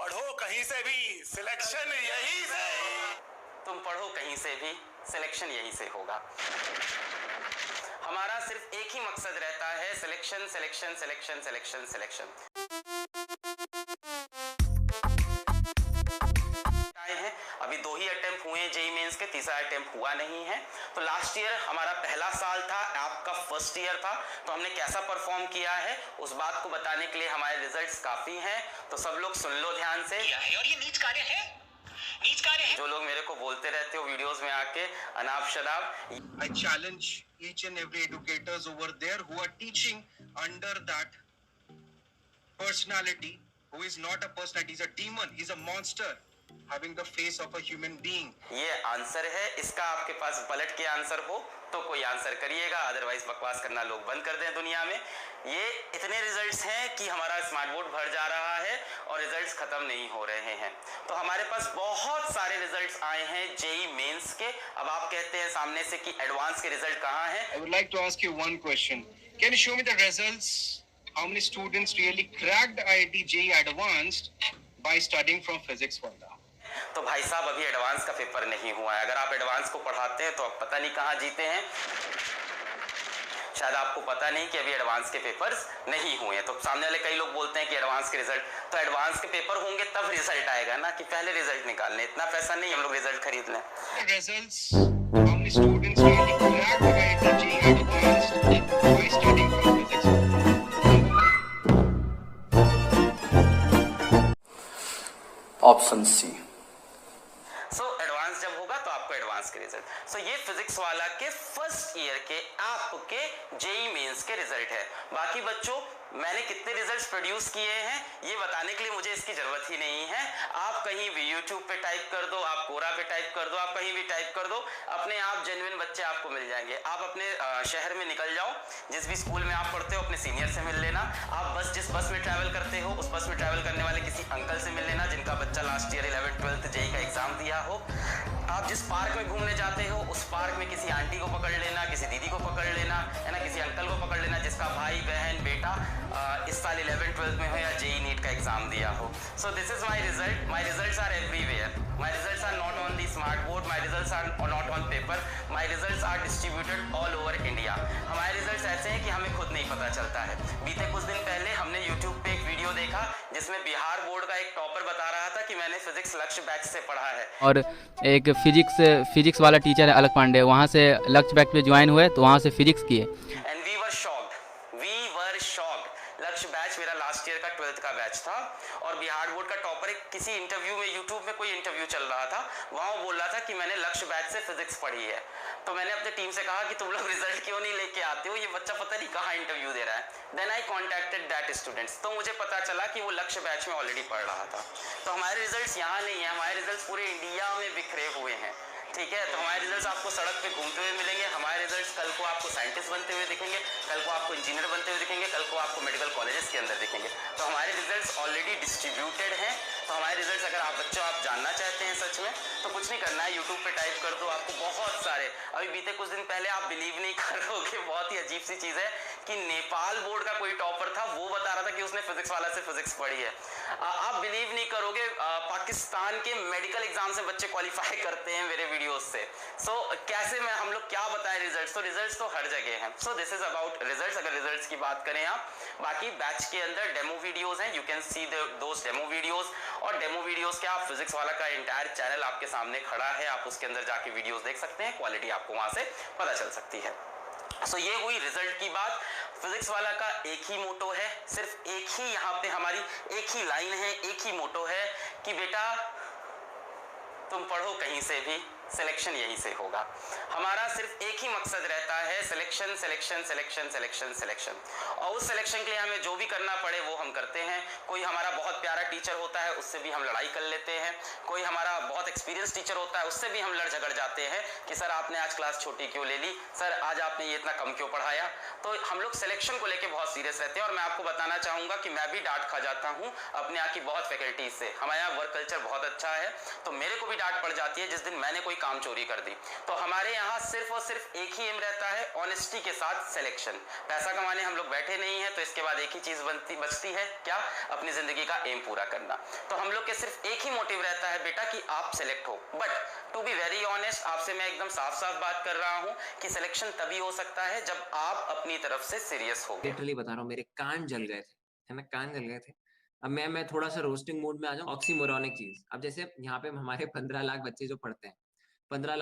पढ़ो कहीं से भी, सिलेक्शन यहीं से। तुम पढ़ो कहीं से भी, सिलेक्शन यहीं से होगा। हमारा सिर्फ एक ही मकसद रहता है, selection selection selection selection selection. अभी 2 ही अटेम्प्ट हुए हैं जेईई मेंस के, तीसरा अटेम्प्ट हुआ नहीं है। तो लास्ट ईयर हमारा पहला साल था, आपका फर्स्ट ईयर था, तो हमने कैसा परफॉर्म किया है उस बात को बताने के लिए हमारे रिजल्ट्स काफी हैं। तो सब लोग सुन लो ध्यान से। और ये नीच कार्य है, नीच कार्य है। जो लोग मेरे को बोलते रहते हो वीडियोस में आके अनाप शनाप, I challenge each and every educators over there who are teaching under that personality, who is not a personality, he's a demon, he's a monster having the face of a human being. ये answer है। इसका आपके पास पलट के answer हो तो कोई answer करिएगा, अदरवाइज बकवास करना लोग बंद कर दें दुनिया में। ये इतने रिजल्ट्स हैं कि हमारा स्मार्ट बोर्ड भर जा रहा है और रिजल्ट्स खत्म नहीं हो रहे हैं। तो हमारे पास बहुत सारे रिजल्ट्स आए हैं जेईई मेंस के। अब आप कहते हैं सामने से कि एडवांस के रिजल्ट कहाँ हैं? I would like to ask you one question. Can you show me the results? How many students really cracked IIT JEE Advanced by studying from Physics Wala? तो भाई साहब अभी एडवांस का पेपर नहीं हुआ है। अगर आप एडवांस को पढ़ाते हैं तो आप पता नहीं कहाँ जीते हैं। शायद आपको पता नहीं कि अभी एडवांस के पेपर्स नहीं हुए हैं। तो सामने वाले कई लोग बोलते हैं कि एडवांस के रिजल्ट, तो एडवांस के पेपर होंगे तब रिजल्ट आएगा ना, कि पहले रिजल्ट निकालने। इतना पैसा नहीं हम लोग रिजल्ट खरीद लें। Results. How many students really cracked IIT JEE Advanced by studying from Physics Wala? Option C. So advance जब होगा तो आपको एडवांस के रिजल्ट। सो ये फिजिक्स वाला के फर्स्ट ईयर के आपके जेईई मेंस के रिजल्ट है। बाकी बच्चों मैंने कितने रिजल्ट्स प्रोड्यूस किए हैं ये बताने के लिए मुझे इसकी जरूरत ही नहीं है। आप कहीं भी यूट्यूब पे टाइप कर दो, आप कोरा पे टाइप कर दो, आप कहीं भी टाइप कर दो, अपने आप जेन्युइन बच्चे आपको मिल जाएंगे। आप अपने शहर में निकल जाओ, जिस भी स्कूल में आप पढ़ते हो अपने सीनियर से मिल लेना। आप जिस बस में ट्रैवल करते हो उस बस में ट्रैवल करने वाले किसी अंकल से मिल लेना जिनका बच्चा last year 11th 12th JEE का एग्जाम दिया हो। आप जिस पार्क में घूमने जाते हो उस पार्क में किसी आंटी को पकड़ लेना, किसी दीदी को पकड़ लेना, है ना, किसी अंकल को पकड़ लेना जिसका भाई बहन बेटा इस साल 11th 12th में हो या जेईई नीट का एग्जाम दिया हो। So this is my result. My results are everywhere. My results are not on the smart board, my results are not on paper, my results are distributed all over India. हमारे results ऐसे हैं कि हमें खुद नहीं पता चलता है। बीते कुछ दिन पहले हमने यूट्यूब पे एक वीडियो देखा जिसमें बिहार बोर्ड का एक टॉपर बता रहा था कि मैंने फिजिक्स लक्ष्य बैच से पढ़ा है। और एक फिजिक्स वाला टीचर है अलग पांडे, वहाँ से लक्ष्य बैच पे ज्वाइन हुए तो वहाँ से फिजिक्स किए। And we were shocked. Lakshya batch मेरा लास्ट ईयर का 12th का बैच था और बिहार बोर्ड का टॉपर एक किसी इंटरव्यू में, यूट्यूब में कोई इंटरव्यू चल रहा था, वहाँ वो बोल रहा था कि मैंने लक्ष्य बैच से फिजिक्स पढ़ी है। तो मैंने अपने टीम से कहा कि तुम लोग रिजल्ट क्यों नहीं लेके आते हो, ये बच्चा पता नहीं कहाँ इंटरव्यू दे रहा है। Then I contacted that students, तो मुझे पता चला कि वो लक्ष्य बैच में ऑलरेडी पढ़ रहा था। तो हमारे रिजल्ट्स यहाँ नहीं है, हमारे रिजल्ट्स पूरे इंडिया में बिखरे हुए हैं। ठीक है, तो हमारे रिजल्ट्स आपको सड़क पे घूमते हुए मिलेंगे। हमारे रिजल्ट्स कल को आपको साइंटिस्ट बनते हुए दिखेंगे, कल को आपको इंजीनियर बनते हुए दिखेंगे, कल को आपको मेडिकल कॉलेजेस के अंदर दिखेंगे। तो हमारे रिजल्ट्स ऑलरेडी डिस्ट्रीब्यूटेड हैं। तो हमारे रिजल्ट्स अगर आप बच्चों आप जानना चाहते हैं सच में, तो कुछ नहीं करना है, यूट्यूब पे टाइप कर दो, आपको बहुत सारे। अभी बीते कुछ दिन पहले आप बिलीव नहीं करोगे, बहुत ही अजीब सी चीज़ है कि नेपाल बोर्ड का कोई टॉपर था, वो बता रहा था कि उसने फिजिक्स वाला से फिजिक्स पढ़ी है। आप बिलीव नहीं करोगे, पाकिस्तान के मेडिकल एग्जाम से बच्चे क्वालिफाई करते हैं मेरे वीडियोस से। सो कैसे मैं हम लोग क्या बताएं रिजल्ट्स, तो रिजल्ट्स तो हर जगह हैं। सो दिस इज अबाउट रिजल्ट्स। अगर रिजल्ट्स की बात करें आप, बाकी बैच के अंदर डेमो वीडियोस हैं, you can see those demo videos. और डेमो वीडियोस के आप फिजिक्स वाला का एंटायर चैनल आपके सामने खड़ा है, आप उसके अंदर जाके वीडियोस देख सकते हैं, क्वालिटी आपको वहां से पता चल सकती है। सो ये हुई रिजल्ट की बात। फिजिक्स वाला का एक ही मोटो है, सिर्फ एक ही, यहाँ पे हमारी एक ही लाइन है, एक ही मोटो है कि बेटा तुम पढ़ो कहीं से भी, सिलेक्शन यहीं से होगा। हमारा सिर्फ एक ही मकसद रहता है, selection selection selection selection selection. और उस सिलेक्शन के लिए हमें जो भी करना पड़े वो हम करते हैं। कोई हमारा बहुत प्यारा टीचर होता है, उससे भी हम लड़ाई कर लेते हैं। कोई हमारा बहुत एक्सपीरियंस टीचर होता है, उससे भी हम लड़ झगड़ जाते हैं कि सर आपने आज क्लास छोटी क्यों ले ली, सर आज आपने ये इतना कम क्यों पढ़ाया। तो हम लोग सिलेक्शन को लेकर बहुत सीरियस रहते हैं। और मैं आपको बताना चाहूँगा कि मैं भी डांट खा जाता हूँ अपने यहाँ की बहुत फैकल्टीज से। हमारे यहाँ वर्क कल्चर बहुत अच्छा है, तो मेरे को भी डांट पड़ जाती है जिस दिन मैंने कोई काम चोरी कर दी। तो हमारे यहाँ सिर्फ और सिर्फ एक ही एम रहता है, ऑनेस्टी के साथ सिलेक्शन। पैसा कमाने हम लोग बैठे नहीं है, तो इसके बाद एक ही चीज बचती है, क्या? अपनी जिंदगी का एम पूरा करना। तो हम लोग के सिर्फ एक ही मोटिव रहता है बेटा कि आप सेलेक्ट हो। But to be very honest, आपसे मैं एकदम साफ साफ बात कर रहा हूँ कि सिलेक्शन तभी हो सकता है जब आप अपनी तरफ से सीरियस हो। लिटरली बता रहा हूँ, मेरे कान जल गए थे, है ना, कान जल गए थे। अब मैं थोड़ा सा रोस्टिंग मूड में आ जाऊँ। ऑक्सीमोरॉनिक चीज, अब जैसे यहाँ पे हमारे 15 लाख बच्चे जो पढ़ते हैं, 15 लाख